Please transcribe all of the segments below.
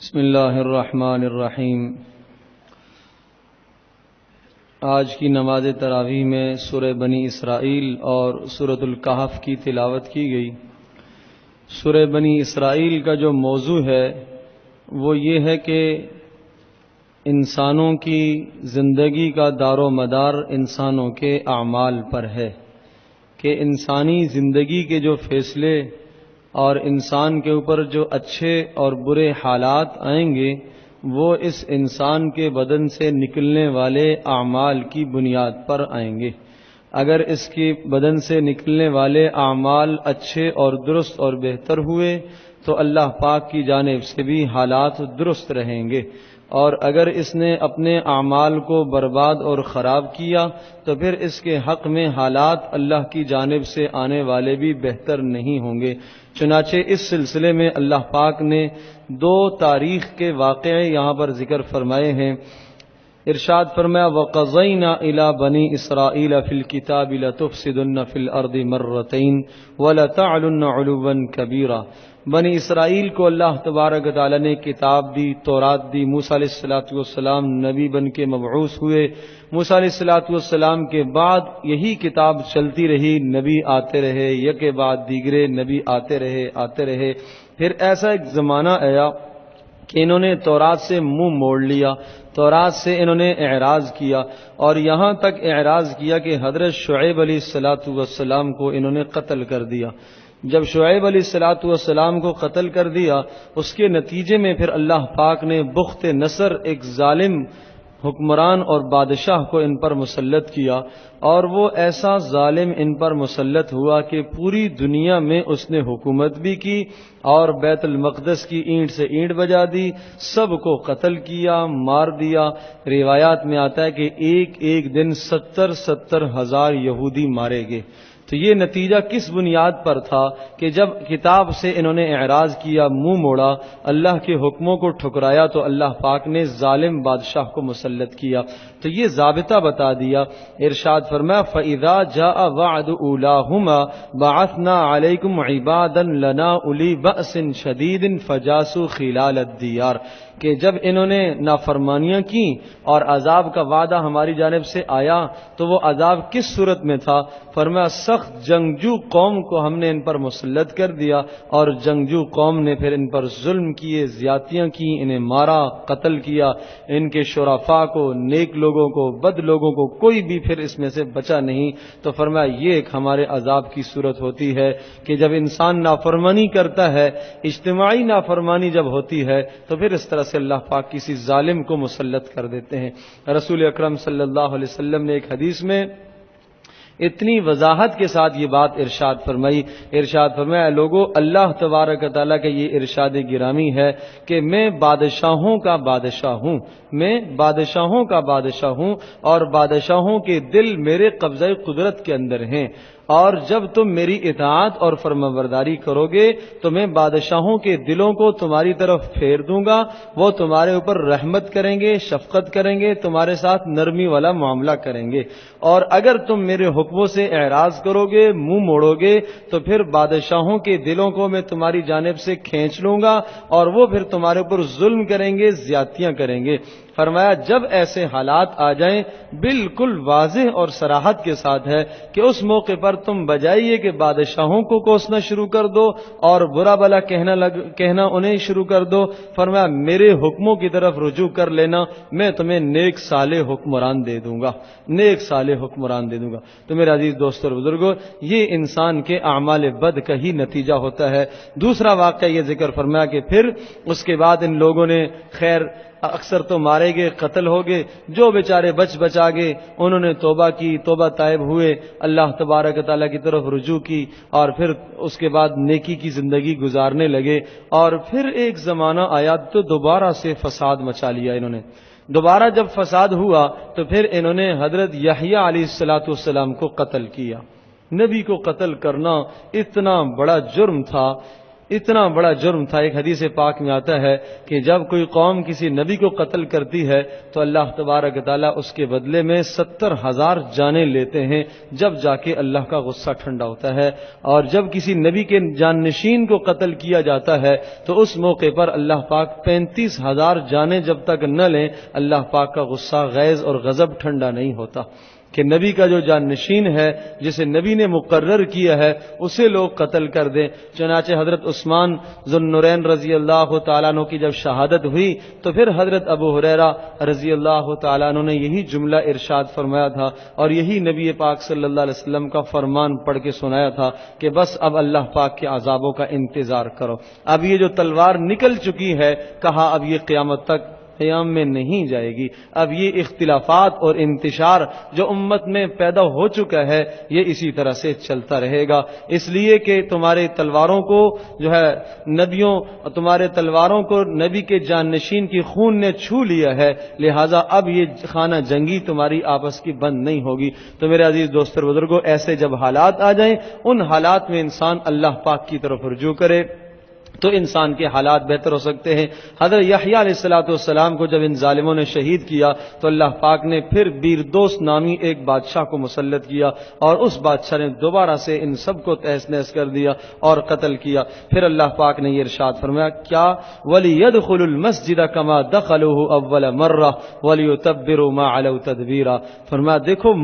بسم اللہ الرحمن الرحیم۔ آج کی نماز تراویح میں سورہ بنی اسرائیل اور سورۃ الکہف کی تلاوت کی گئی۔ سورہ بنی اسرائیل کا جو موضوع ہے وہ یہ ہے کہ انسانوں کی زندگی کا دار و مدار انسانوں کے اعمال پر ہے، کہ انسانی زندگی کے جو فیصلے اور انسان کے اوپر جو اچھے اور برے حالات آئیں گے وہ اس انسان کے بدن سے نکلنے والے اعمال کی بنیاد پر آئیں گے۔ اگر اس کے بدن سے نکلنے والے اعمال اچھے اور درست اور بہتر ہوئے تو اللہ پاک کی جانب سے بھی حالات درست رہیں گے، اور اگر اس نے اپنے اعمال کو برباد اور خراب کیا تو پھر اس کے حق میں حالات اللہ کی جانب سے آنے والے بھی بہتر نہیں ہوں گے۔ چنانچہ اس سلسلے میں اللہ پاک نے دو تاریخ کے واقعے یہاں پر ذکر فرمائے ہیں۔ ارشاد فرمایا وَقَضَيْنَا إِلَى بَنِي إِسْرَائِيلَ فِي الْكِتَابِ لَتُفْسِدُنَّ فِي الْأَرْضِ مَرَّتَيْنِ وَلَتَعْلُنَّ عُلُوًّا كَبِيرًا۔ بنی اسرائیل کو اللہ تبارک و تعالی نے کتاب دی، تورات دی۔ موسیٰ علیہ السلام نبی بن کے مبعوث ہوئے۔ موسیٰ علیہ السلام کے بعد یہی کتاب چلتی رہی، نبی آتے رہے، یکے بعد دیگرے نبی آتے رہے۔ پھر ایسا ایک زمانہ آیا کہ انہوں نے تورات سے منہ موڑ لیا، تورات سے انہوں نے اعراض کیا، اور یہاں تک اعراض کیا کہ حضرت شعیب علیہ السلام کو انہوں نے قتل کر دیا۔ جب شعیب علیہ السلام کو قتل کر دیا، اس کے نتیجے میں پھر اللہ پاک نے بخت نصر ایک ظالم حکمران اور بادشاہ کو ان پر مسلط کیا، اور وہ ایسا ظالم ان پر مسلط ہوا کہ پوری دنیا میں اس نے حکومت بھی کی اور بیت المقدس کی اینٹ سے اینٹ بجا دی، سب کو قتل کیا، مار دیا۔ روایات میں آتا ہے کہ ایک دن 70 ہزار یہودی مارے گئے۔ تو یہ نتیجہ کس بنیاد پر تھا کہ جب کتاب سے انہوں نے اعراض کیا، منہ موڑا، اللہ کے حکموں کو ٹھکرایا، تو اللہ پاک نے ظالم بادشاہ کو مسلط کیا۔ تو یہ ضابطہ بتا دیا۔ ارشاد فرمایا فَإِذَا جَاءَ وَعْدُ أُولَاهُمَا بَعَثْنَا عَلَيْكُمْ عِبَادًا لَنَا أُولِي بَأْسٍ شَدِيدٍ فَجَاسُوا خِلَالَ الدِّيَارِ، کہ جب انہوں نے نافرمانیاں کی اور عذاب کا وعدہ ہماری جانب سے آیا تو وہ عذاب کس صورت میں تھا؟ فرمایا سخت جنگجو قوم کو ہم نے ان پر مسلط کر دیا، اور جنگجو قوم نے پھر ان پر ظلم کیے، زیادتیاں کی، انہیں مارا، قتل کیا، ان کے شرفاء کو، نیک لوگوں کو، بد لوگوں کو، کوئی بھی پھر اس میں سے بچا نہیں۔ تو فرمایا یہ ایک ہمارے عذاب کی صورت ہوتی ہے کہ جب انسان نافرمانی کرتا ہے، اجتماعی نافرمانی جب ہوتی ہے تو پھر اس طرح سے اللہ پاک کسی ظالم کو مسلط کر دیتے ہیں۔ رسول اکرم صلی اللہ علیہ وسلم نے ایک حدیث میں اتنی وضاحت کے ساتھ یہ بات ارشاد فرمایا لوگوں، اللہ تبارک و تعالیٰ کا یہ ارشاد گرامی ہے کہ میں بادشاہوں کا بادشاہ ہوں، اور بادشاہوں کے دل میرے قبضہ قدرت کے اندر ہیں، اور جب تم میری اطاعت اور فرمانبرداری کرو گے تو میں بادشاہوں کے دلوں کو تمہاری طرف پھیر دوں گا، وہ تمہارے اوپر رحمت کریں گے، شفقت کریں گے، تمہارے ساتھ نرمی والا معاملہ کریں گے، اور اگر تم میرے حکموں سے اعراض کرو گے، منہ موڑو گے، تو پھر بادشاہوں کے دلوں کو میں تمہاری جانب سے کھینچ لوں گا اور وہ پھر تمہارے اوپر ظلم کریں گے، زیادتیاں کریں گے۔ فرمایا جب ایسے حالات آ جائیں بالکل واضح اور صراحت کے ساتھ ہے کہ اس موقع پر تم بجائے یہ کہ بادشاہوں کو کوسنا شروع کر دو اور برا بلا کہنا انہیں شروع کر دو، فرمایا میرے حکموں کی طرف رجوع کر لینا، میں تمہیں نیک صالح حکمران دے دوں گا۔ تو میرے عزیز دوستو اور بزرگوں، یہ انسان کے اعمال بد کا ہی نتیجہ ہوتا ہے۔ دوسرا واقعہ یہ ذکر فرمایا کہ پھر اس کے بعد ان لوگوں نے خیر اکثر تو مارے گئے، قتل ہو گئے، جو بیچارے بچا گئے انہوں نے توبہ کی، توبہ طائب ہوئے، اللہ تبارک و تعالیٰ کی طرف رجوع کی، اور پھر اس کے بعد نیکی کی زندگی گزارنے لگے، اور پھر ایک زمانہ آیا تو دوبارہ سے فساد مچا لیا انہوں نے۔ دوبارہ جب فساد ہوا تو پھر انہوں نے حضرت یحییٰ علیہ السلام کو قتل کیا۔ نبی کو قتل کرنا اتنا بڑا جرم تھا اتنا بڑا جرم تھا. ایک حدیث پاک میں آتا ہے کہ جب کوئی قوم کسی نبی کو قتل کرتی ہے تو اللہ تبارک و تعالیٰ اس کے بدلے میں 70,000 جانیں لیتے ہیں, جب جا کے اللہ کا غصہ ٹھنڈا ہوتا ہے. اور جب کسی نبی کے جانشین کو قتل کیا جاتا ہے تو اس موقع پر اللہ پاک 35,000 جانیں جب تک نہ لیں اللہ پاک کا غصہ غیظ اور غضب ٹھنڈا نہیں ہوتا. کہ نبی کا جو جانشین ہے, جسے نبی نے مقرر کیا ہے, اسے لوگ قتل کر دیں. چنانچہ حضرت عثمان ذو النورین رضی اللہ تعالیٰ عنہ کی جب شہادت ہوئی تو پھر حضرت ابو ہریرہ رضی اللہ تعالیٰ عنہ نے یہی جملہ ارشاد فرمایا تھا اور یہی نبی پاک صلی اللہ علیہ وسلم کا فرمان پڑھ کے سنایا تھا کہ بس اب اللہ پاک کے عذابوں کا انتظار کرو. اب یہ جو تلوار نکل چکی ہے, کہا اب یہ قیامت تک قیام میں نہیں جائے گی. اب یہ اختلافات اور انتشار جو امت میں پیدا ہو چکا ہے یہ اسی طرح سے چلتا رہے گا. اس لیے کہ تمہارے تلواروں کو جو ہے نبیوں, تمہارے تلواروں کو نبی کے جانشین کی خون نے چھو لیا ہے, لہذا اب یہ خانہ جنگی تمہاری آپس کی بند نہیں ہوگی. تو میرے عزیز دوست اور بزرگوں, ایسے جب حالات آ جائیں ان حالات میں انسان اللہ پاک کی طرف رجوع کرے تو انسان کے حالات بہتر ہو سکتے ہیں. حضرت یحییٰ علیہ السلام کو جب ان ظالموں نے شہید کیا تو اللہ پاک نے پھر بیردوست نامی ایک بادشاہ کو مسلط کیا اور اس بادشاہ نے دوبارہ سے ان سب کو تہس نہس کر دیا اور قتل کیا. پھر اللہ پاک نے یہ ارشاد فرمایا, کیا وَلِيَدْخُلُوا الْمَسْجِدَ كَمَا دَخَلُوهُ أَوَّلَ مَرَّةٍ وَلِيُتَبِّرُوا مَا عَلَوْا تَدْبِيرًا. فرمایا دیکھو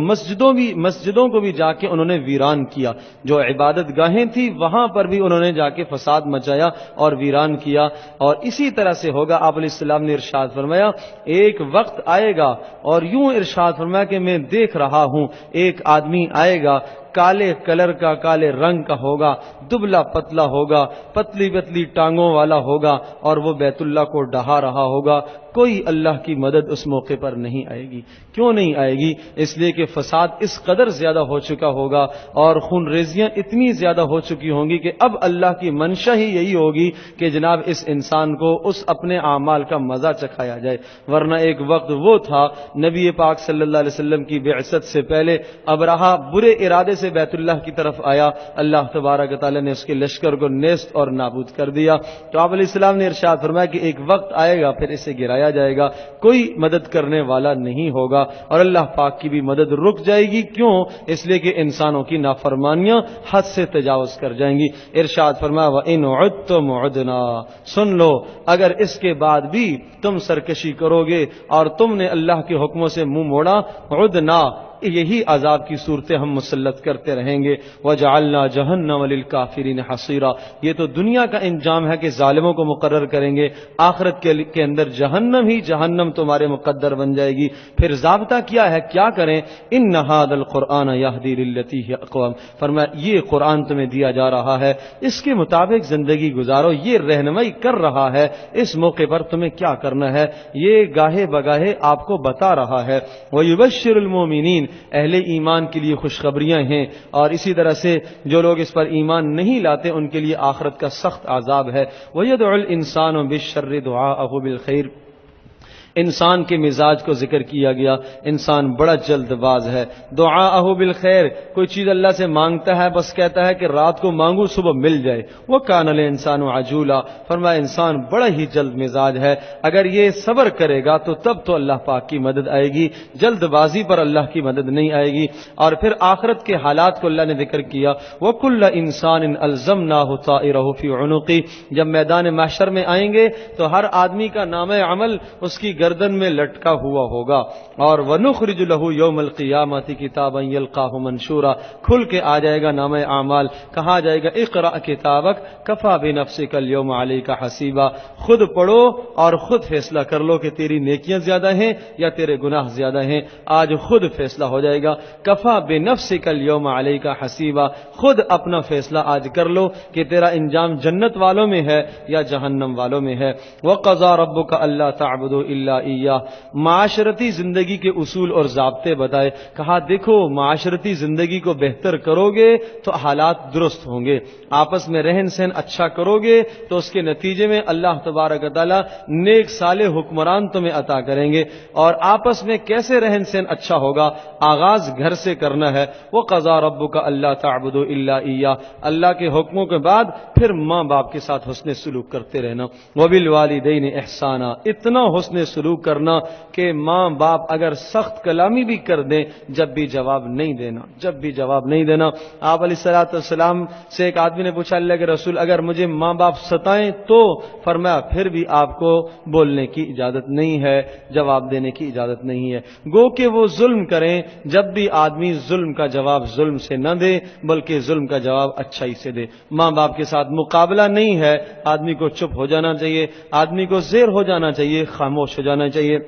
مسجدوں کو بھی جا کے انہوں نے ویران کیا, جو عبادت گاہیں تھی وہاں پر بھی انہوں نے جا کے فساد مچایا اور ویران کیا. اور اسی طرح سے ہوگا. آپ علیہ السلام نے ارشاد فرمایا ایک وقت آئے گا, اور یوں ارشاد فرمایا کہ میں دیکھ رہا ہوں ایک آدمی آئے گا, کالے کلر کا, کالے رنگ کا ہوگا, دبلا پتلا ہوگا, پتلی پتلی ٹانگوں والا ہوگا, اور وہ بیت اللہ کو ڈہا رہا ہوگا. کوئی اللہ کی مدد اس موقع پر نہیں آئے گی. کیوں نہیں آئے گی؟ اس لیے کہ فساد اس قدر زیادہ ہو چکا ہوگا اور خون ریزیاں اتنی زیادہ ہو چکی ہوں گی کہ اب اللہ کی منشا ہی یہی ہوگی کہ جناب اس انسان کو اس اپنے اعمال کا مزہ چکھایا جائے. ورنہ ایک وقت وہ تھا نبی پاک صلی اللہ علیہ وسلم کی بعثت سے پہلے ابرہہ برے ارادے سے بیت اللہ کی طرف آیا, اللہ تبارک و تعالی نے اس کے لشکر کو نیست اور نابود کر دیا. تو آپ علیہ السلام نے ارشاد فرمایا کہ ایک وقت آئے گا پھر اسے گرایا جائے گا, کوئی مدد کرنے والا نہیں ہوگا, اور اللہ پاک کی بھی مدد رک جائے گی. کیوں؟ اس لیے کہ انسانوں کی نافرمانیاں حد سے تجاوز کر جائیں گی. ارشاد فرمایا وَإِنْ عُدْتُمْ عُدْنَا, سن لو اگر اس کے بعد بھی تم سرکشی کرو گے اور تم نے اللہ کے حکموں سے منہ موڑا, عُدْنَا یہی عذاب کی صورتیں ہم مسلط کرتے رہیں گے. وَجَعَلْنَا جَهَنَّمَ لِلْكَافِرِينَ حَصِيرًا, یہ تو دنیا کا انجام ہے کہ ظالموں کو مقرر کریں گے, آخرت کے اندر جہنم ہی جہنم تمہارے مقدر بن جائے گی. پھر ضابطہ کیا ہے, کیا کریں؟ إِنَّ هَذَا الْقُرْآنَ يَهْدِي لِلَّتِي هِيَ أَقْوَمُ, فرمایا یہ قرآن تمہیں دیا جا رہا ہے, اس کے مطابق زندگی گزارو, یہ رہنمائی کر رہا ہے. اس موقع پر تمہیں کیا کرنا ہے یہ گاہے بگاہے آپ کو بتا رہا ہے. وَيُبَشِّرُ الْمُؤْمِنِينَ, اہل ایمان کے لیے خوشخبریاں ہیں, اور اسی طرح سے جو لوگ اس پر ایمان نہیں لاتے ان کے لیے آخرت کا سخت عذاب ہے. وَيَدْعُ الْإِنسَانُ بِالشَّرِّ دُعَاءَهُ بِالْخَيْرِ, انسان کے مزاج کو ذکر کیا گیا. انسان بڑا جلد باز ہے. دعاءہ بالخیر, کوئی چیز اللہ سے مانگتا ہے بس کہتا ہے کہ رات کو مانگو صبح مل جائے. وہ کان الانسان عجولا, فرمایا انسان بڑا ہی جلد مزاج ہے. اگر یہ صبر کرے گا تو تب تو اللہ پاک کی مدد آئے گی, جلد بازی پر اللہ کی مدد نہیں آئے گی. اور پھر آخرت کے حالات کو اللہ نے ذکر کیا. وَكُلَّ إِنسَانٍ أَلْزَمْنَاهُ طَائِرَهُ فِي عُنُقِهِ, جب میدان محشر میں آئیں گے تو ہر آدمی کا نام عمل اس کی گردن میں لٹکا ہوا ہوگا. اور وَنُخْرِجُ لَهُ يَوْمَ الْقِيَامَةِ كِتَابًا يَلْقَاهُ مَنشُورًا, کھل کے آ جائے گا نام اعمال, کہا جائے گا اقرأ کتابک کفا بنفسک اليوم علیک حسیبا, خود پڑھو اور خود فیصلہ کر لو کہ تیری نیکیاں زیادہ ہیں یا تیرے گناہ زیادہ ہیں. آج خود فیصلہ ہو جائے گا. کفا بنفسک اليوم علیک حسیبا, خود اپنا فیصلہ آج کر لو کہ تیرا انجام جنت والوں میں ہے یا جہنم والوں میں ہے. وَقَضَى رَبُّكَ أَلَّا تَعْبُدُوا إِلَّا إلا إياه. معاشرتی زندگی کے اصول اور ضابطے بتائے. کہا دیکھو معاشرتی زندگی کو بہتر کرو گے تو حالات درست ہوں گے، آپس میں رہن سہن اچھا کرو گے تو اس کے نتیجے میں اللہ تبارک و تعالی نیک صالح حکمران تمہیں عطا کریں گے. اور آپس میں کیسے رہن سہن اچھا ہوگا؟ آغاز گھر سے کرنا ہے. وَقَضَىٰ رَبُّكَ أَلَّا تَعْبُدُوا إِلَّا إِيَّاهُ. اللہ کے حکموں کے بعد پھر ماں باپ کے ساتھ حسن سلوک کرتے رہنا. وَبِالْوَالِدَيْنِ إِحْسَانًا. اتنا حسن سلوک کرنا کہ ماں باپ اگر سخت کلامی بھی کر دیں جب بھی جواب نہیں دینا، جب بھی جواب نہیں دینا. آپ علیہ الصلوۃ والسلام سے ایک آدمی نے پوچھا اللہ کے رسول اگر مجھے ماں باپ ستائیں تو؟ فرمایا پھر بھی آپ کو بولنے کی اجازت نہیں ہے، جواب دینے کی اجازت نہیں ہے. گو کہ وہ ظلم کریں، جب بھی آدمی ظلم کا جواب ظلم سے نہ دے بلکہ ظلم کا جواب اچھائی سے دے. ماں باپ کے ساتھ مقابلہ نہیں ہے، آدمی کو چپ ہو جانا چاہیے، آدمی کو زیر ہو جانا چاہیے، خاموش ہو جانا چاہیے.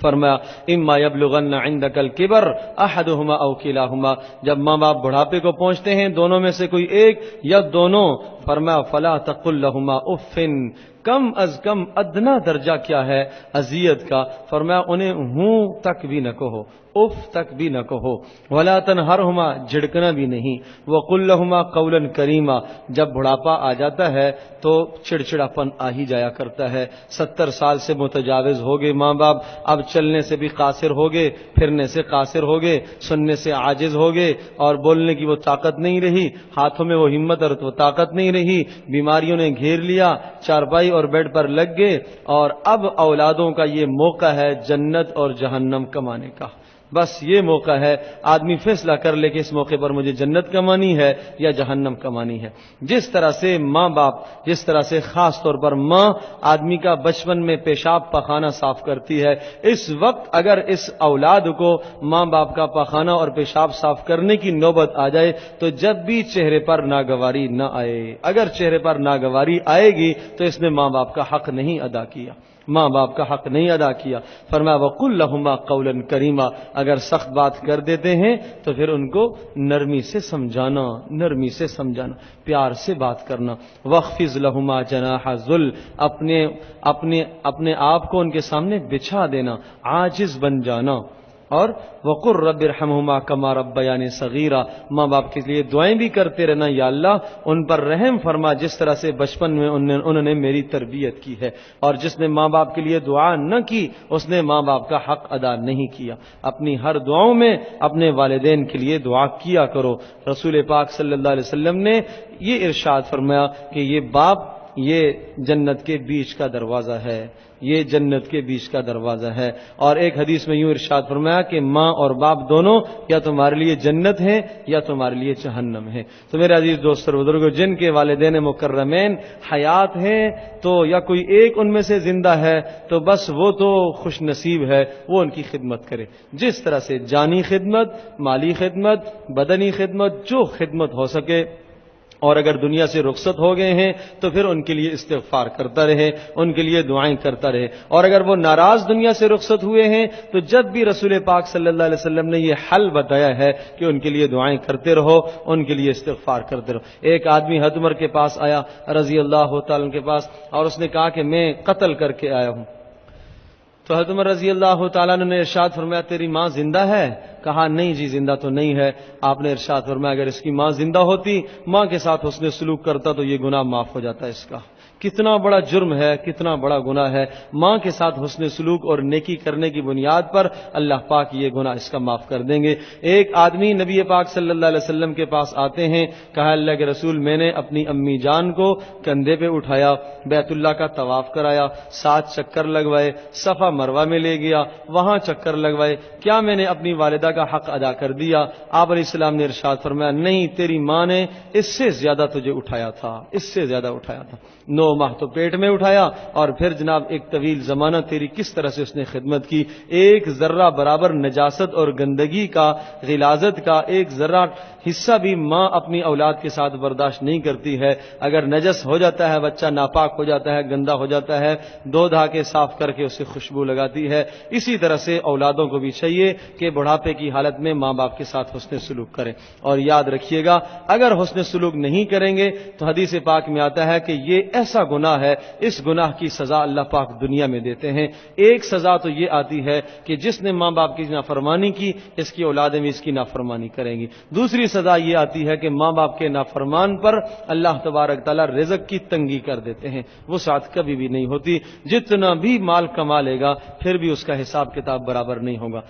فرمایا اما یبلغن عندک الکبر احدهما او کلاهما. جب ماں باپ بڑھاپے کو پہنچتے ہیں دونوں میں سے کوئی ایک یا دونوں، فرمایا فلا تقل لهما اف. کم از کم ادنا درجہ کیا ہے اذیت کا؟ فرمایا انہیں ہوں تک بھی نہ کہو، اف تک بھی نہ کہو. ولا تنہرہما. جھڑکنا بھی نہیں. وقل لہما قولا کریما. جب بڑھاپا آ جاتا ہے تو چڑچڑاپن آ ہی جایا کرتا ہے. 70 سال سے متجاوز ہو گئے ماں باپ، اب چلنے سے بھی قاصر ہو گئے، پھرنے سے قاصر ہو گئے، سننے سے عاجز ہو گئے، اور بولنے کی وہ طاقت نہیں رہی، ہاتھوں میں وہ ہمت اور وہ طاقت نہیں رہی، بیماریوں نے گھیر لیا، چارپائی اور بیڈ پر لگ گئے، اور اب اولادوں کا یہ موقع ہے جنت اور جہنم کمانے کا. بس یہ موقع ہے، آدمی فیصلہ کر لے کہ اس موقع پر مجھے جنت کمانی ہے یا جہنم کمانی ہے. جس طرح سے ماں باپ، جس طرح سے خاص طور پر ماں آدمی کا بچپن میں پیشاب پخانہ صاف کرتی ہے، اس وقت اگر اس اولاد کو ماں باپ کا پخانہ اور پیشاب صاف کرنے کی نوبت آ جائے تو جب بھی چہرے پر ناگواری نہ آئے، اگر چہرے پر ناگواری آئے گی تو اس نے ماں باپ کا حق نہیں ادا کیا، ماں باپ کا حق نہیں ادا کیا. فرمایا وَقُلْ لَهُمَا قَوْلًا كَرِيمًا. اگر سخت بات کر دیتے ہیں تو پھر ان کو نرمی سے سمجھانا، نرمی سے سمجھانا، پیار سے بات کرنا. وَاخْفِضْ لَهُمَا جَنَاحَ الذُّلِّ. اپنے آپ کو ان کے سامنے بچھا دینا، عاجز بن جانا. اور وَقُلْ رَبِّ ارْحَمْهُمَا كَمَا رَبَّيَانِي صَغِيرًا. ماں باپ کے لیے دعائیں بھی کرتے رہنا، یا اللہ ان پر رحم فرما جس طرح سے بچپن میں انہوں نے میری تربیت کی ہے. اور جس نے ماں باپ کے لیے دعا نہ کی اس نے ماں باپ کا حق ادا نہیں کیا. اپنی ہر دعاؤں میں اپنے والدین کے لیے دعا کیا کرو. رسول پاک صلی اللہ علیہ وسلم نے یہ ارشاد فرمایا کہ یہ باپ یہ جنت کے بیچ کا دروازہ ہے، یہ جنت کے بیچ کا دروازہ ہے. اور ایک حدیث میں یوں ارشاد فرمایا کہ ماں اور باپ دونوں یا تمہارے لیے جنت ہیں یا تمہارے لیے جہنم ہے. تو میرے عزیز دوست اور بزرگوں، جن کے والدین مکرمین حیات ہیں تو یا کوئی ایک ان میں سے زندہ ہے تو بس وہ تو خوش نصیب ہے، وہ ان کی خدمت کرے. جس طرح سے جانی خدمت، مالی خدمت، بدنی خدمت، جو خدمت ہو سکے. اور اگر دنیا سے رخصت ہو گئے ہیں تو پھر ان کے لیے استغفار کرتا رہے، ان کے لیے دعائیں کرتا رہے. اور اگر وہ ناراض دنیا سے رخصت ہوئے ہیں تو جب بھی رسول پاک صلی اللہ علیہ وسلم نے یہ حل بتایا ہے کہ ان کے لیے دعائیں کرتے رہو، ان کے لیے استغفار کرتے رہو. ایک آدمی حضرت عمر کے پاس آیا رضی اللہ تعالیٰ کے پاس، اور اس نے کہا کہ میں قتل کر کے آیا ہوں. تو حضرت عمر رضی اللہ تعالیٰ نے ارشاد فرمایا تیری ماں زندہ ہے؟ کہا نہیں جی زندہ تو نہیں ہے. آپ نے ارشاد فرمایا اگر اس کی ماں زندہ ہوتی، ماں کے ساتھ حسن سلوک کرتا تو یہ گناہ معاف ہو جاتا ہے. اس کا کتنا بڑا جرم ہے، کتنا بڑا گناہ ہے. ماں کے ساتھ حسن سلوک اور نیکی کرنے کی بنیاد پر اللہ پاک یہ گناہ اس کا معاف کر دیں گے. ایک آدمی نبی پاک صلی اللہ علیہ وسلم کے پاس آتے ہیں، کہا اللہ کے رسول میں نے اپنی امی جان کو کندھے پہ اٹھایا، بیت اللہ کا طواف کرایا، 7 چکر لگوائے، صفا مروہ میں لے گیا، وہاں چکر لگوائے، کیا میں نے اپنی والدہ کا حق ادا کر دیا؟ آپ علیہ السلام نے ارشاد فرمایا نہیں، تیری ماں نے اس سے زیادہ تجھے اٹھایا تھا، اس سے زیادہ اٹھایا تھا. 9 ماہ تو پیٹ میں اٹھایا، اور پھر جناب ایک طویل زمانہ تیری کس طرح سے اس نے خدمت کی. ایک ذرہ برابر نجاست اور گندگی کا، غلاظت کا ایک ذرہ حصہ بھی ماں اپنی اولاد کے ساتھ برداشت نہیں کرتی ہے. اگر نجس ہو جاتا ہے، بچہ ناپاک ہو جاتا ہے، گندا ہو جاتا ہے، دھو دھا کے صاف کر کے اسے خوشبو لگاتی ہے. اسی طرح سے اولادوں کو بھی چاہیے کہ بڑھاپے کی حالت میں ماں باپ کے ساتھ حسن سلوک کریں. اور یاد رکھیے گا اگر حسن سلوک نہیں کریں گے تو حدیث پاک میں آتا ہے کہ یہ ایسا ایسا گناہ ہے، اس گناہ کی سزا اللہ پاک دنیا میں دیتے ہیں۔ ایک سزا تو یہ آتی ہے کہ جس نے ماں باپ کی نافرمانی کی، اس کی اولادیں بھی اس کی نافرمانی کریں گی۔ دوسری سزا یہ آتی ہے کہ ماں باپ کے نافرمان پر اللہ تبارک تعالیٰ رزق کی تنگی کر دیتے ہیں، وہ ساتھ کبھی بھی نہیں ہوتی، جتنا بھی مال کما لے گا پھر بھی اس کا حساب کتاب برابر نہیں ہوگا۔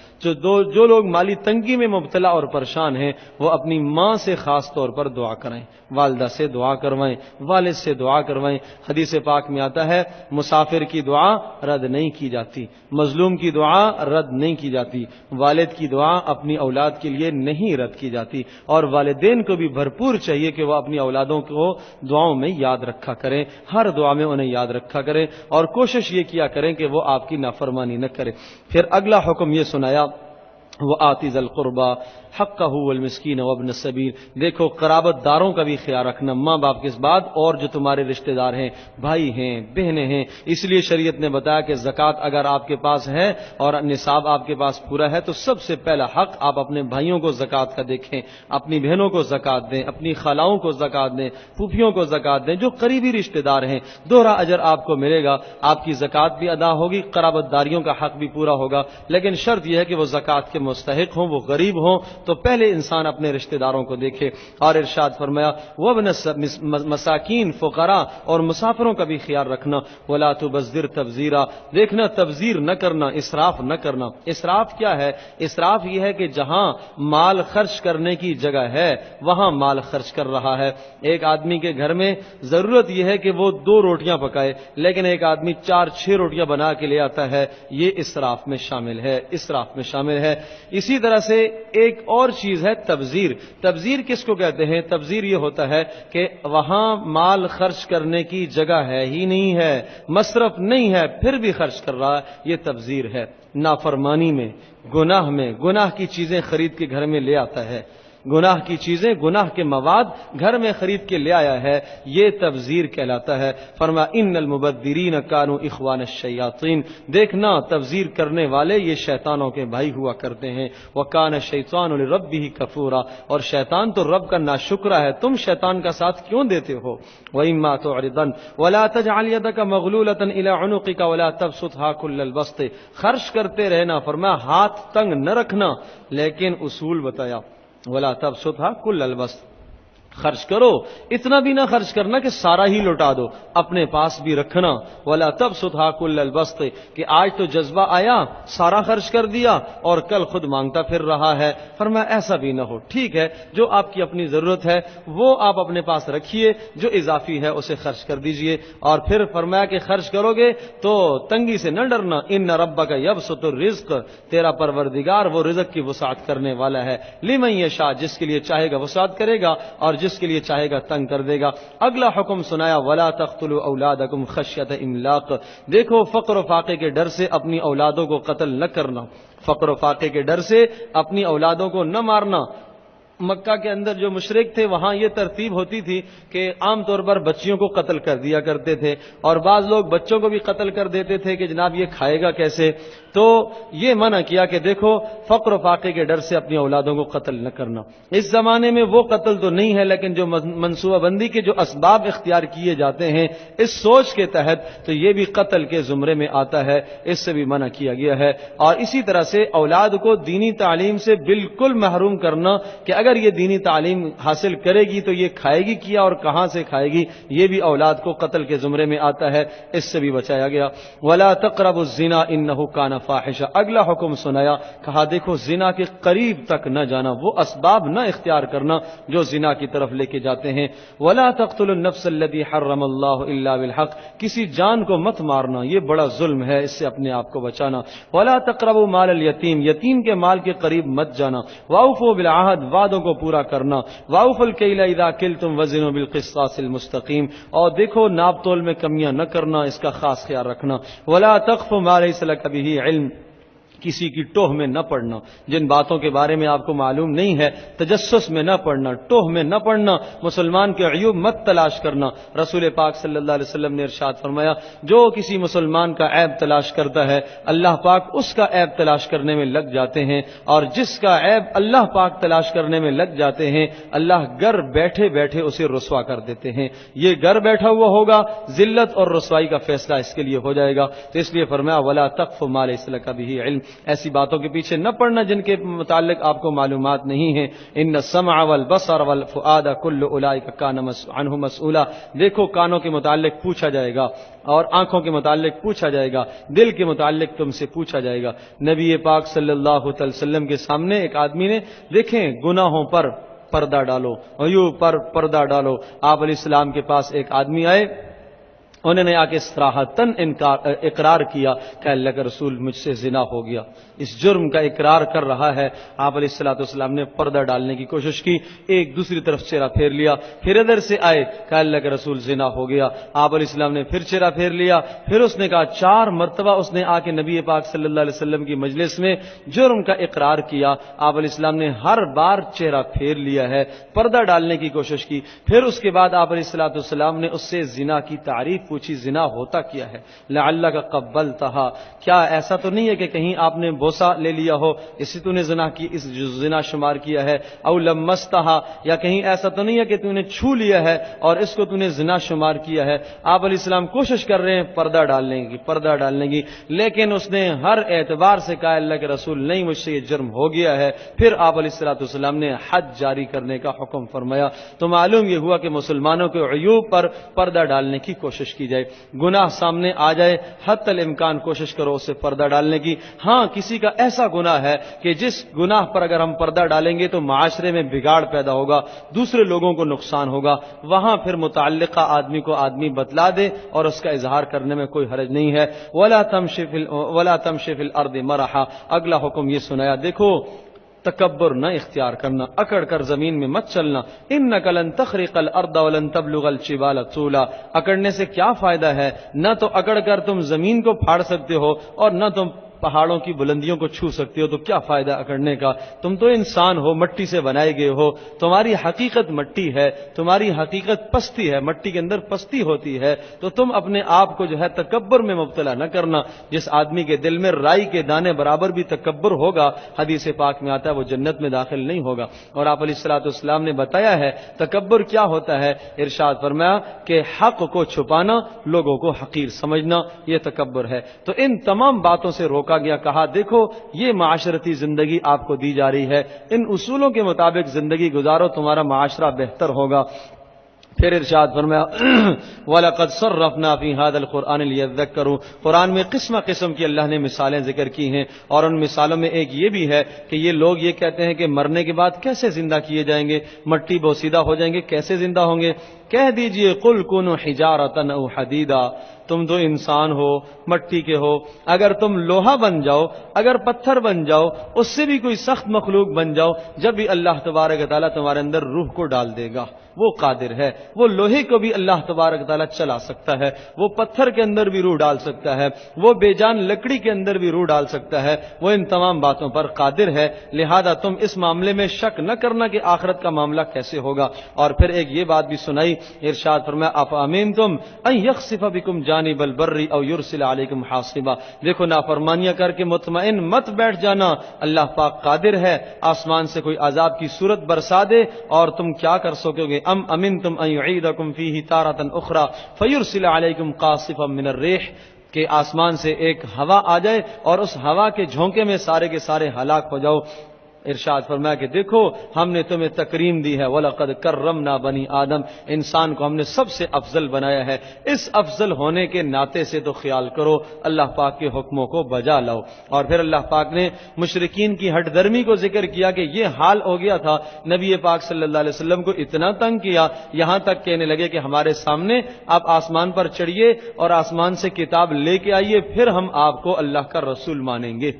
جو لوگ مالی تنگی میں مبتلا اور پریشان ہیں، وہ اپنی ماں سے خاص طور پر دعا کرائیں، والدہ سے دعا کروائیں، والد سے دعا کروائیں۔ حدیث پاک میں آتا ہے مسافر کی دعا رد نہیں کی جاتی، مظلوم کی دعا رد نہیں کی جاتی، والد کی دعا اپنی اولاد کے لیے نہیں رد کی جاتی، اور والدین کو بھی بھرپور چاہیے کہ وہ اپنی اولادوں کو دعاؤں میں یاد رکھا کریں، ہر دعا میں انہیں یاد رکھا کریں، اور کوشش یہ کیا کریں کہ وہ آپ کی نافرمانی نہ کرے۔ پھر اگلا حکم یہ سنایا وَآتِ ذَا الْقُرْبَى حَقَّهُ وَالْمِسْكِينَ وَابْنَ السَّبِيلِ، دیکھو قرابت داروں کا بھی خیال رکھنا، ماں باپ کے بعد اور جو تمہارے رشتہ دار ہیں، بھائی ہیں، بہنیں ہیں۔ اس لیے شریعت نے بتایا کہ زکوٰۃ اگر آپ کے پاس ہے اور نصاب آپ کے پاس پورا ہے تو سب سے پہلا حق آپ اپنے بھائیوں کو زکوٰۃ کا دیکھیں، اپنی بہنوں کو زکوٰۃ دیں، اپنی خالاؤں کو زکوٰۃ دیں، پھوپھیوں کو زکوٰۃ دیں، جو قریبی رشتہ دار ہیں، دوہرا اجر آپ کو ملے گا، آپ کی زکوٰۃ بھی ادا ہوگی، قرابت داریوں کا حق بھی پورا ہوگا، لیکن شرط یہ ہے کہ وہ زکوٰۃ کے مستحق ہوں، وہ غریب ہوں، تو پہلے انسان اپنے رشتہ داروں کو دیکھے۔ اور ارشاد فرمایا وابن مساکین، فقراء اور مسافروں کا بھی خیال رکھنا، ولا تبذر تبذیرا، دیکھنا تبذیر نہ کرنا، اسراف نہ کرنا۔ اسراف کیا ہے؟ اسراف یہ ہے کہ جہاں مال خرچ کرنے کی جگہ ہے وہاں مال خرچ کر رہا ہے۔ ایک آدمی کے گھر میں ضرورت یہ ہے کہ وہ 2 روٹیاں پکائے، لیکن ایک آدمی 4-6 روٹیاں بنا کے لے آتا ہے، یہ اسراف میں شامل ہے، اسراف میں شامل ہے۔ اسی طرح سے ایک اور چیز ہے تبذیر۔ تبذیر کس کو کہتے ہیں؟ تبذیر یہ ہوتا ہے کہ وہاں مال خرچ کرنے کی جگہ ہے ہی نہیں ہے، مصرف نہیں ہے، پھر بھی خرچ کر رہا ہے، یہ تبذیر ہے۔ نافرمانی میں، گناہ کی چیزیں خرید کے گھر میں لے آتا ہے، گناہ کی چیزیں، گناہ کے مواد گھر میں خرید کے لے آیا ہے، یہ تبذیر کہلاتا ہے۔ فرمایا ان المبذرین کانوا اخوان الشیاطین، دیکھنا تبذیر کرنے والے یہ شیطانوں کے بھائی ہوا کرتے ہیں۔ وکان الشیطان لربہ کفورا، اور شیطان تو رب کا ناشکرا ہے، تم شیطان کا ساتھ کیوں دیتے ہو؟ وَإِمَّا تُعْرِضَنَّ وَلَا تَجْعَلْ يَدَكَ مَغْلُولَةً إِلَىٰ عُنُقِكَ وَلَا تَبْسُطْهَا كُلَّ الْبَسْطِ، خرچ کرتے رہنا، فرمایا ہاتھ تنگ نہ رکھنا، لیکن اصول بتایا وَلَا تَبْسُطْهَا كُلَّ الْبَسْطِ، خرچ کرو اتنا بھی نہ خرچ کرنا کہ سارا ہی لوٹا دو، اپنے پاس بھی رکھنا۔ وَلَا تَبْسُطْهَا كُلَّ الْبَسْطِ، کہ آج تو جذبہ آیا سارا خرچ کر دیا اور کل خود مانگتا پھر رہا ہے، فرمایا ایسا بھی نہ ہو، ٹھیک ہے جو آپ کی اپنی ضرورت ہے وہ آپ اپنے پاس رکھیے، جو اضافی ہے اسے خرچ کر دیجئے، اور پھر فرمایا کہ خرچ کرو گے تو تنگی سے نہ ڈرنا، ان ربک یبسط الرزق، تیرا پروردگار وہ رزق کی وسعت کرنے والا ہے، لمن یشاء، جس کے لیے چاہے گا وسعت کرے گا اور جس کے لیے چاہے گا تنگ کر دے گا۔ اگلا حکم سنایا ولا تقتلوا اولادکم خشیۃ املاق، دیکھو فقر و فاقے کے ڈر سے اپنی اولادوں کو قتل نہ کرنا، فقر و فاقے کے ڈر سے اپنی اولادوں کو نہ مارنا۔ مکہ کے اندر جو مشرک تھے وہاں یہ ترتیب ہوتی تھی کہ عام طور پر بچیوں کو قتل کر دیا کرتے تھے، اور بعض لوگ بچوں کو بھی قتل کر دیتے تھے کہ جناب یہ کھائے گا کیسے، تو یہ منع کیا کہ دیکھو فقر و فاقے کے ڈر سے اپنی اولادوں کو قتل نہ کرنا۔ اس زمانے میں وہ قتل تو نہیں ہے، لیکن جو منصوبہ بندی کے جو اسباب اختیار کیے جاتے ہیں اس سوچ کے تحت تو یہ بھی قتل کے زمرے میں آتا ہے، اس سے بھی منع کیا گیا ہے۔ اور اسی طرح سے اولاد کو دینی تعلیم سے بالکل محروم کرنا کہ اگر یہ دینی تعلیم حاصل کرے گی تو یہ کھائے گی کیا اور کہاں سے کھائے گی، یہ بھی اولاد کو قتل کے زمرے میں آتا ہے، اس سے بھی بچایا گیا۔ وَلَا تَقْرَبُوا الزِّنَا إِنَّهُ كَانَ فَاحِشًا، اگلا حکم سنایا، کہا دیکھو زنا کے قریب تک نہ جانا، وہ اسباب نہ اختیار کرنا جو زنا کی طرف لے کے جاتے ہیں۔ وَلَا تَقْتُلُوا النَّفْسَ الَّتِي حَرَّمَ اللَّهُ إِلَّا بِالْحَقِّ، کسی جان کو مت مارنا، یہ بڑا ظلم ہے، اس سے اپنے آپ کو بچانا۔ وَلَا تَقْرَبُوا مَالَ الْيَتِيمِ، یتیم کے مال کے قریب مت جانا۔ وَأَوْفُوا بِالْعَهْدِ، وعدوں کو پورا کرنا۔ وَأَوْفُوا الْكَيْلَ إِذَا كِلْتُمْ وَزِنُوا بِالْقِسْطَاسِ الْمُسْتَقِيمِ، اور دیکھو ناپ تول میں کمیاں نہ کرنا، اس کا خاص خیال رکھنا۔ وَلَا تَقْفُ مَا لَيْسَ لَكَ بِهِ عِلْمٌ، کسی کی ٹوہ میں نہ پڑنا، جن باتوں کے بارے میں آپ کو معلوم نہیں ہے تجسس میں نہ پڑنا، ٹوہ میں نہ پڑنا، مسلمان کے عیوب مت تلاش کرنا۔ رسول پاک صلی اللہ علیہ وسلم نے ارشاد فرمایا جو کسی مسلمان کا عیب تلاش کرتا ہے اللہ پاک اس کا عیب تلاش کرنے میں لگ جاتے ہیں، اور جس کا عیب اللہ پاک تلاش کرنے میں لگ جاتے ہیں اللہ گھر بیٹھے بیٹھے اسے رسوا کر دیتے ہیں۔ یہ گھر بیٹھا ہوا ہوگا، ذلت اور رسوائی کا فیصلہ اس کے لیے ہو جائے گا۔ تو اس لیے فرمایا ولا تقف ما لیس لک بہ علم، ایسی باتوں کے پیچھے نہ پڑنا جن کے متعلق آپ کو معلومات نہیں ہیں۔ ان السمع والبصر والفؤاد کل اولئک کان عنہ مسئولا، دیکھو کانوں کے متعلق پوچھا جائے گا، اور آنکھوں کے متعلق پوچھا جائے گا، دل کے متعلق تم سے پوچھا جائے گا۔ نبی پاک صلی اللہ علیہ وسلم کے سامنے ایک آدمی نے دیکھیں گناہوں پر پردہ ڈالو، عیوب پر پردہ ڈالو، آپ علیہ السلام کے پاس ایک آدمی آئے، انہوں نے آ کے صراحتاً اقرار کیا کہ اللہ کے رسول مجھ سے زنا ہو گیا، اس جرم کا اقرار کر رہا ہے۔ آپ علیہ الصلوۃ والسلام نے پردہ ڈالنے کی کوشش کی، ایک دوسری طرف چہرہ پھیر لیا، پھر ادھر سے آئے کہ اللہ کے رسول زنا ہو گیا، آپ علیہ السلام نے پھر چہرہ پھیر لیا، پھر اس نے کہا 4 مرتبہ اس نے آ کے نبی پاک صلی اللہ علیہ وسلم کی مجلس میں جرم کا اقرار کیا، آپ علیہ السلام نے ہر بار چہرہ پھیر لیا ہے، پردہ ڈالنے کی کوشش کی۔ پھر اس کے بعد آپ علیہ الصلوۃ والسلام نے اس سے زنا کی تعریف پوچھی، زنا ہوتا کیا ہے؟ لعلک قبلتھا، کیا ایسا تو نہیں ہے کہ کہیں آپ نے بوسہ لے لیا ہو اس سے تو نے زنا کی، اس زنا شمار کیا ہے؟ او لمستھا، یا کہیں ایسا تو نہیں ہے کہ تو نے چھو لیا ہے اور اس کو تو نے زنا شمار کیا ہے؟ آپ علیہ السلام کوشش کر رہے ہیں پردہ ڈالنے کی، لیکن اس نے ہر اعتبار سے کہا اللہ کے رسول نہیں مجھ سے یہ جرم ہو گیا ہے۔ پھر آپ علیہ الصلوۃ والسلام نے حد جاری کرنے کا حکم فرمایا۔ تو معلوم یہ ہوا کہ مسلمانوں کے عیوب پر پردہ ڈالنے کی کوشش کی جائے، گناہ سامنے آ جائے حتی الامکان کوشش کرو اسے پردہ ڈالنے کی۔ ہاں کسی کا ایسا گناہ ہے کہ جس گناہ پر اگر ہم پردہ ڈالیں گے تو معاشرے میں بگاڑ پیدا ہوگا، دوسرے لوگوں کو نقصان ہوگا، وہاں پھر متعلقہ آدمی کو آدمی بتلا دے اور اس کا اظہار کرنے میں کوئی حرج نہیں ہے۔ ولا تمشی فی الارض مرحا، اگلا حکم یہ سنایا دیکھو تکبر نہ اختیار کرنا، اکڑ کر زمین میں مت چلنا۔ انک لن تخرق الارض ولن تبلغ الجبال طولا، اکڑنے سے کیا فائدہ ہے؟ نہ تو اکڑ کر تم زمین کو پھاڑ سکتے ہو اور نہ تم پہاڑوں کی بلندیوں کو چھو سکتے ہو، تو کیا فائدہ اکڑنے کا؟ تم تو انسان ہو، مٹی سے بنائے گئے ہو، تمہاری حقیقت مٹی ہے، تمہاری حقیقت پستی ہے، مٹی کے اندر پستی ہوتی ہے، تو تم اپنے آپ کو جو ہے تکبر میں مبتلا نہ کرنا۔ جس آدمی کے دل میں رائی کے دانے برابر بھی تکبر ہوگا، حدیث پاک میں آتا ہے وہ جنت میں داخل نہیں ہوگا۔ اور آپ علیہ الصلوۃ والسلام نے بتایا ہے تکبر کیا ہوتا ہے، ارشاد فرمایا کہ حق کو چھپانا، لوگوں کو حقیر سمجھنا، یہ تکبر ہے۔ تو ان تمام باتوں سے روکا گیا، کہا دیکھو یہ معاشرتی زندگی آپ کو دی جا رہی ہے، ان اصولوں کے مطابق زندگی گزارو، تمہارا معاشرہ بہتر ہوگا۔ پھر ارشاد فرمایا وَلَقَدْ صَرَّفْنَا فِي هَذَا الْقُرْآنِ لِيَذَّكَّرُوا، قرآن میں قسم قسم کی اللہ نے مثالیں ذکر کی ہیں، اور ان مثالوں میں ایک یہ بھی ہے کہ یہ لوگ یہ کہتے ہیں کہ مرنے کے بعد کیسے زندہ کیے جائیں گے، مٹی بوسیدہ ہو جائیں گے، کیسے زندہ ہوں گے؟ کہہ دیجئے قُلْ كُونُوا حِجَارَةً أَوْ حَدِيدًا، تم تو انسان ہو، مٹی کے ہو، اگر تم لوہا بن جاؤ، اگر پتھر بن جاؤ، اس سے بھی کوئی سخت مخلوق بن جاؤ، جب بھی اللہ تبارک تعالیٰ تمہارے اندر روح کو ڈال دے گا، وہ قادر ہے، وہ لوہے کو بھی اللہ تبارک تعالیٰ چلا سکتا ہے، وہ پتھر کے اندر بھی روح ڈال سکتا ہے، وہ بے جان لکڑی کے اندر بھی روح ڈال سکتا ہے، وہ ان تمام باتوں پر قادر ہے، لہذا تم اس معاملے میں شک نہ کرنا کہ آخرت کا معاملہ کیسے ہوگا۔ اور پھر ایک یہ بات بھی سنائی، ارشاد فرمایا افامنتم ان یخسف بکم جانب البر او یرسل علیکم حاصبا، دیکھو نافرمانیاں کر کے مطمئن مت بیٹھ جانا، اللہ پاک قادر ہے آسمان سے کوئی عذاب کی صورت برسا دے اور تم کیا کر سکو گے؟ ام امنتم ان یعیدکم فیہ تارۃ اخری فیرسل علیکم قاصفا من الریح، کہ آسمان سے ایک ہوا آ جائے اور اس ہوا کے جھونکے میں سارے کے سارے ہلاک ہو جاؤ۔ ارشاد فرمایا کہ دیکھو ہم نے تمہیں تکریم دی ہے، وَلَقَدْ كَرَّمْنَا بَنِي آدم، انسان کو ہم نے سب سے افضل بنایا ہے، اس افضل ہونے کے ناطے سے تو خیال کرو، اللہ پاک کے حکموں کو بجا لاؤ۔ اور پھر اللہ پاک نے مشرکین کی ہٹ درمی کو ذکر کیا کہ یہ حال ہو گیا تھا، نبی پاک صلی اللہ علیہ وسلم کو اتنا تنگ کیا، یہاں تک کہنے لگے کہ ہمارے سامنے آپ آسمان پر چڑھیے اور آسمان سے کتاب لے کے آئیے، پھر ہم آپ کو اللہ کا رسول مانیں گے۔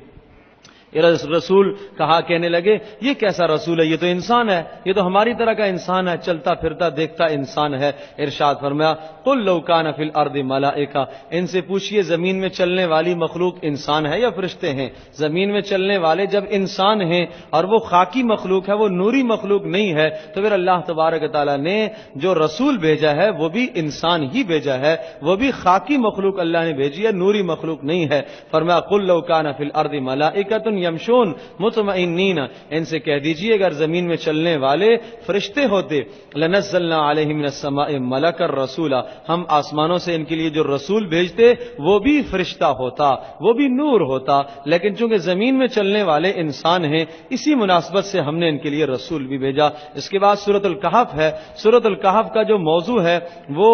رسول کہا کہنے لگے یہ کیسا رسول ہے، یہ تو انسان ہے، یہ تو ہماری طرح کا انسان ہے، چلتا پھرتا دیکھتا انسان ہے۔ ارشاد فرمایا قل لو کان فی الارض ملائکہ، ان سے پوچھئے زمین میں چلنے والی مخلوق انسان ہے یا فرشتے ہیں؟ زمین میں چلنے والے جب انسان ہیں اور وہ خاکی مخلوق ہے، وہ نوری مخلوق نہیں ہے، تو پھر اللہ تبارک تعالیٰ نے جو رسول بھیجا ہے وہ بھی انسان ہی بھیجا ہے، وہ بھی خاکی مخلوق اللہ نے بھیجی ہے، نوری مخلوق نہیں ہے۔ فرمایا قل لو کان فی الارض ملائکۃ یمشون مطمئنین، ان سے کہہ دیجئے اگر زمین میں چلنے والے فرشتے ہوتے، لنزلنا علیہم من السماء ملکا رسولا، ہم آسمانوں سے ان کے لیے جو رسول بھیجتے وہ بھی فرشتہ ہوتا، وہ بھی نور ہوتا، لیکن چونکہ زمین میں چلنے والے انسان ہیں اسی مناسبت سے ہم نے ان کے لیے رسول بھی بھیجا۔ اس کے بعد سورۃ الکہف ہے۔ سورۃ الکہف کا جو موضوع ہے وہ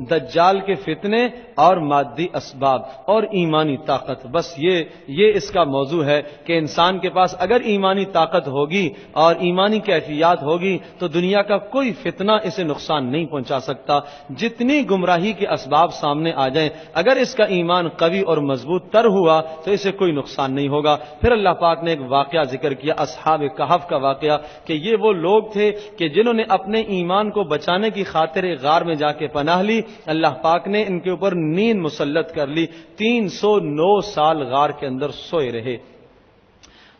دجال کے فتنے اور مادی اسباب اور ایمانی طاقت، بس یہ اس کا موضوع ہے کہ انسان کے پاس اگر ایمانی طاقت ہوگی اور ایمانی کیفیات ہوگی تو دنیا کا کوئی فتنہ اسے نقصان نہیں پہنچا سکتا۔ جتنی گمراہی کے اسباب سامنے آ جائیں، اگر اس کا ایمان قوی اور مضبوط تر ہوا تو اسے کوئی نقصان نہیں ہوگا۔ پھر اللہ پاک نے ایک واقعہ ذکر کیا، اصحاب کہف کا واقعہ، کہ یہ وہ لوگ تھے کہ جنہوں نے اپنے ایمان کو بچانے کی خاطر غار میں جا کے پناہ لی، اللہ پاک نے ان کے اوپر نیند مسلط کر لی، 309 سال غار کے اندر سوئے رہے۔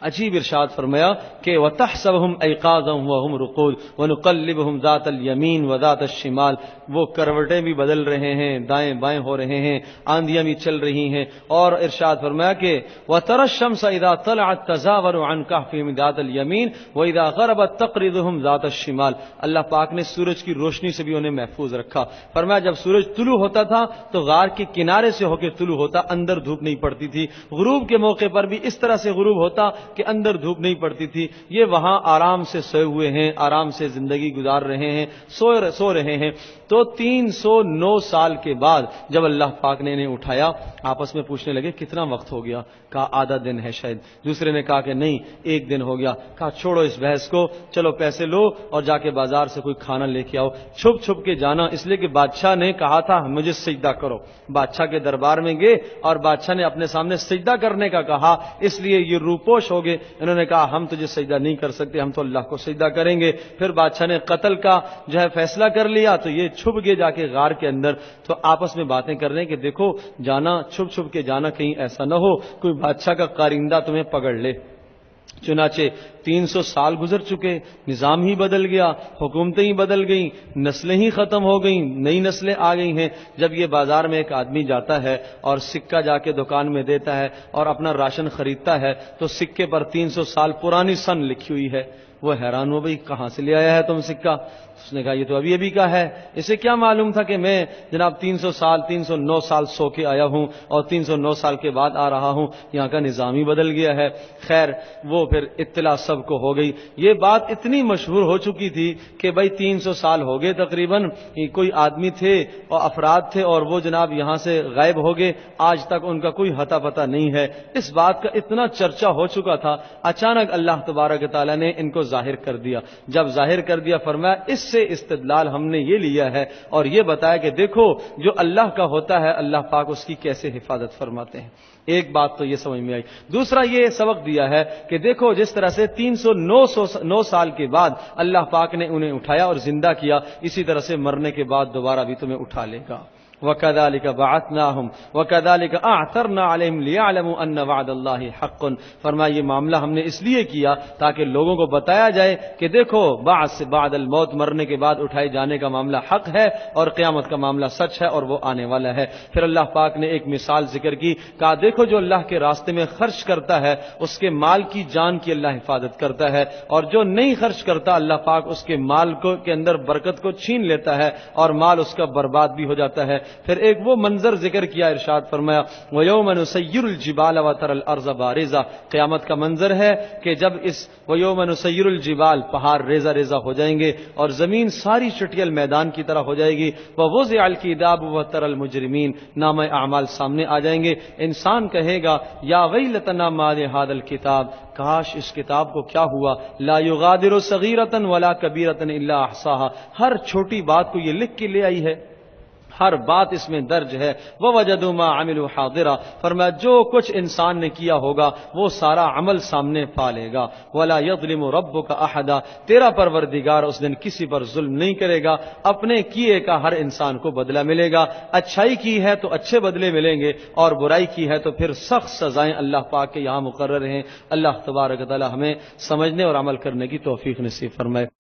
عجیب ارشاد فرمایا کہ وَتَحْسَبُهُمْ أَيْقَاظًا وَهُمْ رُقُودٌ وَنُقَلِّبُهُمْ ذَاتَ الْيَمِينِ وَذَاتَ الشِّمَالِ، وہ کروٹیں بھی بدل رہے ہیں، دائیں بائیں ہو رہے ہیں، آندیاں بھی چل رہی ہیں۔ اور ارشاد فرمایا کہ وَتَرَى الشَّمْسَ إِذَا طَلَعَتْ تَزَاوَرُ عَنْ كَهْفِهِمْ ذَاتَ الْيَمِينِ وَإِذَا غَرَبَتْ تَقْرِضُهُمْ ذَاتَ الشِّمَالِ، اللہ پاک نے سورج کی روشنی سے بھی انہیں محفوظ رکھا۔ فرمایا جب سورج طلوع ہوتا تھا تو غار کے کنارے سے ہو کے طلوع ہوتا، اندر دھوپ نہیں پڑتی تھی۔ غروب کے موقع پر بھی اس طرح سے غروب ہوتا کہ اندر دھوپ نہیں پڑتی تھی۔ یہ وہاں آرام سے سوئے ہوئے ہیں، آرام سے زندگی گزار رہے ہیں، سو رہے ہیں۔ تو 309 سال کے بعد جب اللہ پاک نے انہیں اٹھایا، آپس میں پوچھنے لگے کتنا وقت ہو گیا؟ کہا آدھا دن ہے شاید۔ دوسرے نے کہا کہ نہیں 1 دن ہو گیا۔ کہا چھوڑو اس بحث کو، چلو پیسے لو اور جا کے بازار سے کوئی کھانا لے کے آؤ۔ چھپ چھپ کے جانا، اس لیے کہ بادشاہ نے کہا تھا مجھے سجدہ کرو۔ بادشاہ کے دربار میں گئے اور بادشاہ نے اپنے سامنے سجدہ کرنے کا کہا، اس لیے یہ روپوش ہو گئے۔ انہوں نے کہا ہم تجھے سجدہ نہیں کر سکتے، ہم تو اللہ کو سجدہ کریں گے۔ پھر بادشاہ نے قتل کا جو ہے فیصلہ کر لیا، تو یہ چھپ گئے جا کے غار کے اندر۔ تو آپس میں باتیں کر رہے ہیں کہ دیکھو جانا، چھپ چھپ کے جانا، کہیں ایسا نہ ہو کوئی بادشاہ کا کارندہ تمہیں پکڑ لے۔ چنانچہ 300 سال گزر چکے، نظام ہی بدل گیا، حکومتیں ہی بدل گئیں، نسلیں ہی ختم ہو گئیں، نئی نسلیں آ گئی ہیں۔ جب یہ بازار میں ایک آدمی جاتا ہے اور سکہ جا کے دکان میں دیتا ہے اور اپنا راشن خریدتا ہے تو سکے پر 300 سال پرانی سن لکھی ہوئی ہے۔ وہ حیران ہو، بھئی کہاں سے لے آیا ہے تم سکہ؟ اس نے کہا یہ تو ابھی کا ہے۔ اسے کیا معلوم تھا کہ میں جناب 309 سال سو کے آیا ہوں اور 309 سال کے بعد آ رہا ہوں، یہاں کا نظام ہی بدل گیا ہے۔ خیر وہ پھر اطلاع سب کو ہو گئی۔ یہ بات اتنی مشہور ہو چکی تھی کہ بھائی 300 سال ہو گئے تقریباً، کوئی آدمی تھے اور افراد تھے اور وہ جناب یہاں سے غائب ہو گئے، آج تک ان کا کوئی ہتا پتہ نہیں ہے۔ اس بات کا اتنا چرچا ہو چکا تھا، اچانک اللہ تبارک تعالیٰ نے ان کو ظاہر کر دیا۔ جب ظاہر کر دیا فرمایا اس سے استدلال ہم نے یہ لیا ہے اور یہ بتایا کہ دیکھو جو اللہ کا ہوتا ہے اللہ پاک اس کی کیسے حفاظت فرماتے ہیں۔ ایک بات تو یہ سمجھ میں آئی۔ دوسرا یہ سبق دیا ہے کہ دیکھو جس طرح سے 309 سال کے بعد اللہ پاک نے انہیں اٹھایا اور زندہ کیا، اسی طرح سے مرنے کے بعد دوبارہ بھی تمہیں اٹھا لے گا۔ وَكَذَلِكَ بَعَثْنَاهُمْ وَكَذَلِكَ أَعْثَرْنَا عَلَيْهِمْ لِيَعْلَمُوا أَنَّ وَعْدَ اللَّهِ حَقٌّ، فرمایا یہ معاملہ ہم نے اس لیے کیا تاکہ لوگوں کو بتایا جائے کہ دیکھو بعث سے بعد الموت، مرنے کے بعد اٹھائے جانے کا معاملہ حق ہے اور قیامت کا معاملہ سچ ہے اور وہ آنے والا ہے۔ پھر اللہ پاک نے ایک مثال ذکر کی، کہا دیکھو جو اللہ کے راستے میں خرچ کرتا ہے اس کے مال کی جان کی اللہ حفاظت کرتا ہے، اور جو نہیں خرچ کرتا اللہ پاک اس کے مال کو کے اندر برکت کو چھین لیتا ہے اور مال اس کا برباد بھی ہو جاتا ہے۔ پھر ایک وہ منظر ذکر کیا، ارشاد فرمایا وَيَوْمَ نُسَيِّرُ الْجِبَالَ وَتَرَى الْأَرْضَ بَارِزَةً، قیامت کا منظر ہے کہ جب اس وَيَوْمَ نُسَيِّرُ الْجِبَالَ، پہاڑ ریزہ ریزہ ہو جائیں گے اور زمین ساری چٹیل میدان کی طرح ہو جائے گی۔ وَوُضِعَ الْكِتَابُ وَتَرَى الْمُجْرِمِينَ، نامہ اعمال سامنے آ جائیں گے، انسان کہے گا یا ویلتنا ما لهذا الكتاب، کاش اس کتاب کو کیا ہوا، لا یغادر صغیرۃ ولا کبیرۃ الا احصاها، ہر چھوٹی بات کو یہ لکھ کے لے آئی ہے، ہر بات اس میں درج ہے. وَوَجَدُوا مَا عَمِلُوا حَاضِرًا، فرمایا جو کچھ انسان نے کیا ہوگا وہ سارا عمل سامنے پا لے گا. وَلَا يَظْلِمُ رَبُّكَ أَحَدًا، تیرا پروردگار اس دن کسی پر ظلم نہیں کرے گا. اپنے کیے کا ہر انسان کو بدلہ ملے گا. اچھائی کی ہے تو اچھے بدلے ملیں گے، اور برائی کی ہے تو پھر سخت سزائیں اللہ پاک کے یہاں مقرر ہیں. اللہ تبارک و تعالی ہمیں سمجھنے اور عمل کرنے کی توفیق نصیب فرمائے.